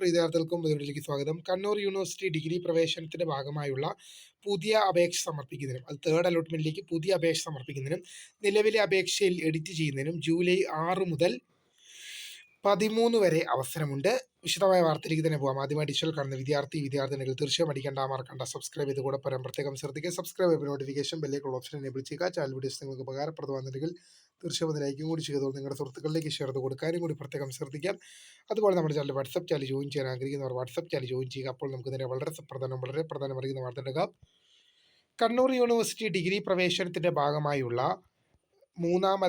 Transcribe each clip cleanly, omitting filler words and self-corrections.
വിദ്യാർത്ഥികൾക്കും ഇതിലേക്ക് സ്വാഗതം. കണ്ണൂർ യൂണിവേഴ്സിറ്റി ഡിഗ്രി പ്രവേശനത്തിന്റെ ഭാഗമായുള്ള പുതിയ അപേക്ഷ സമർപ്പിക്കുന്നതിനും തേർഡ് അലോട്ട്മെന്റിലേക്ക് പുതിയ അപേക്ഷ സമർപ്പിക്കുന്നതിനും നിലവിലെ അപേക്ഷയിൽ എഡിറ്റ് ചെയ്യുന്നതിനും ജൂലൈ 6 മുതൽ 13 വരെ അവസരമുണ്ട്. വിശദമായ വാർത്തയിലേക്ക് തന്നെ പോകാം. ആദ്യമായി ഡിജിറ്റൽ കാണുന്ന വിദ്യാർത്ഥിനികൾ തീർച്ചയായും അടിക്കേണ്ട മറക്കണ്ട സബ്സ്ക്രൈബ് ചെയ്ത് കൂടെ പറയാൻ പ്രത്യേകം ശ്രദ്ധിക്കുക. സബ്സ്ക്രൈബ് ചെയ്ത് നോട്ടിഫിക്കേഷൻ ബെല്ലേക്കുള്ള ഓപ്ഷൻ എനേബിൾ ചെയ്യുക. ചാനൽ വീഡിയോസ് നിങ്ങൾക്ക് ഉപകാരപ്രദമാകുന്നുണ്ടെങ്കിൽ തീർച്ചയായും അത് ലൈക്കും കൂടി ചെയ്തോളൂ. നിങ്ങളുടെ സുഹൃത്തുക്കളിലേക്ക് ഷെയർ ചെയ്ത് കൊടുക്കാനും കൂടി പ്രത്യേകം ശ്രദ്ധിക്കാം. അതുപോലെ നമ്മുടെ ചാനൽ വാട്സപ്പ് ചാനൽ ജോയിൻ ചെയ്യാൻ ആഗ്രഹിക്കുന്നവർ വാട്സപ്പ് ചാനൽ ജോയിൻ ചെയ്യുക. അപ്പോൾ നമുക്ക് തന്നെ വളരെ പ്രധാനം അറിയുന്ന വാർത്ത എടുക്കാം. കണ്ണൂർ യൂണിവേഴ്സിറ്റി ഡിഗ്രി പ്രവേശനത്തിന്റെ ഭാഗമായുള്ള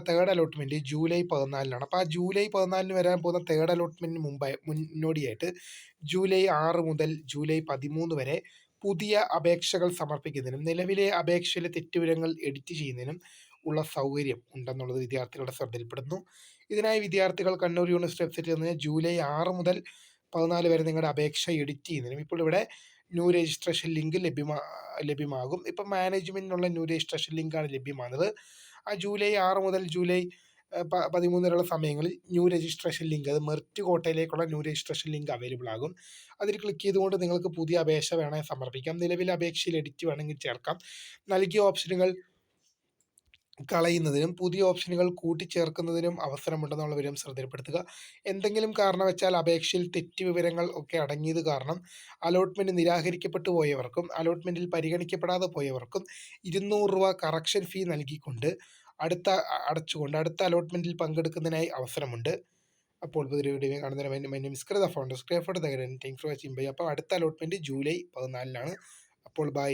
തേർഡ് അലോട്ട്മെന്റ് ജൂലൈ 14 അപ്പോൾ ആ ജൂലൈ 14 വരാൻ പോകുന്ന തേർഡ് അലോട്ട്മെന്റിന് മുന്നോടിയായിട്ട് ജൂലൈ 6 മുതൽ ജൂലൈ 13 വരെ പുതിയ അപേക്ഷകൾ സമർപ്പിക്കുന്നതിനും നിലവിലെ അപേക്ഷയിലെ തെറ്റുവിവരങ്ങൾ എഡിറ്റ് ചെയ്യുന്നതിനും ഉള്ള സൗകര്യം ഉണ്ടെന്നുള്ളത് വിദ്യാർത്ഥികളുടെ ശ്രദ്ധയിൽപ്പെടുന്നു. ഇതിനായി വിദ്യാർത്ഥികൾ കണ്ണൂർ യൂണിവേഴ്സിറ്റി വെബ്സൈറ്റിൽ നിന്ന് ജൂലൈ 6 മുതൽ 14 വരെ നിങ്ങളുടെ അപേക്ഷ എഡിറ്റ് ചെയ്യുന്നതിനും ഇപ്പോൾ ഇവിടെ ന്യൂ രജിസ്ട്രേഷൻ ലിങ്ക് ലഭ്യമാകും. ഇപ്പം മാനേജ്മെന്റിനുള്ള ന്യൂ രജിസ്ട്രേഷൻ ലിങ്കാണ് ലഭ്യമാകുന്നത്. ആ ജൂലൈ 6 മുതൽ ജൂലൈ 13 വരെയുള്ള സമയങ്ങളിൽ ന്യൂ രജിസ്ട്രേഷൻ ലിങ്ക്, അത് മെറിറ്റ് കോട്ടയിലേക്കുള്ള ന്യൂ രജിസ്ട്രേഷൻ ലിങ്ക് അവൈലബിൾ ആകും. അതിൽ ക്ലിക്ക് ചെയ്തുകൊണ്ട് നിങ്ങൾക്ക് പുതിയ അപേക്ഷ വേണമെങ്കിൽ സമർപ്പിക്കാം. നിലവിലെ അപേക്ഷയിൽ എഡിറ്റ് വേണമെങ്കിൽ ചേർക്കാം. നൽകിയ ഓപ്ഷനുകൾ കളയുന്നതിനും പുതിയ ഓപ്ഷനുകൾ കൂട്ടിച്ചേർക്കുന്നതിനും അവസരമുണ്ടെന്നുള്ള വിവരം ശ്രദ്ധയിൽപ്പെടുത്തുക. എന്തെങ്കിലും കാരണവശാൽ അപേക്ഷയിൽ തെറ്റ് വിവരങ്ങൾ ഒക്കെ അടങ്ങിയത് കാരണം അലോട്ട്മെന്റ് നിരാകരിക്കപ്പെട്ടു പോയവർക്കും അലോട്ട്മെന്റിൽ പരിഗണിക്കപ്പെടാതെ പോയവർക്കും 200 രൂപ കറക്ഷൻ ഫീ നൽകിക്കൊണ്ട് അടച്ചുകൊണ്ട് അടുത്ത അലോട്ട്മെന്റിൽ പങ്കെടുക്കുന്നതിനായി അവസരമുണ്ട്. അപ്പോൾ പുതിയ വീഡിയോ കാണുന്നതിന് ഫൗണ്ടേഴ്സ് അപ്പോൾ അടുത്ത അലോട്ട്മെന്റ് ജൂലൈ 14 അപ്പോൾ ബൈ.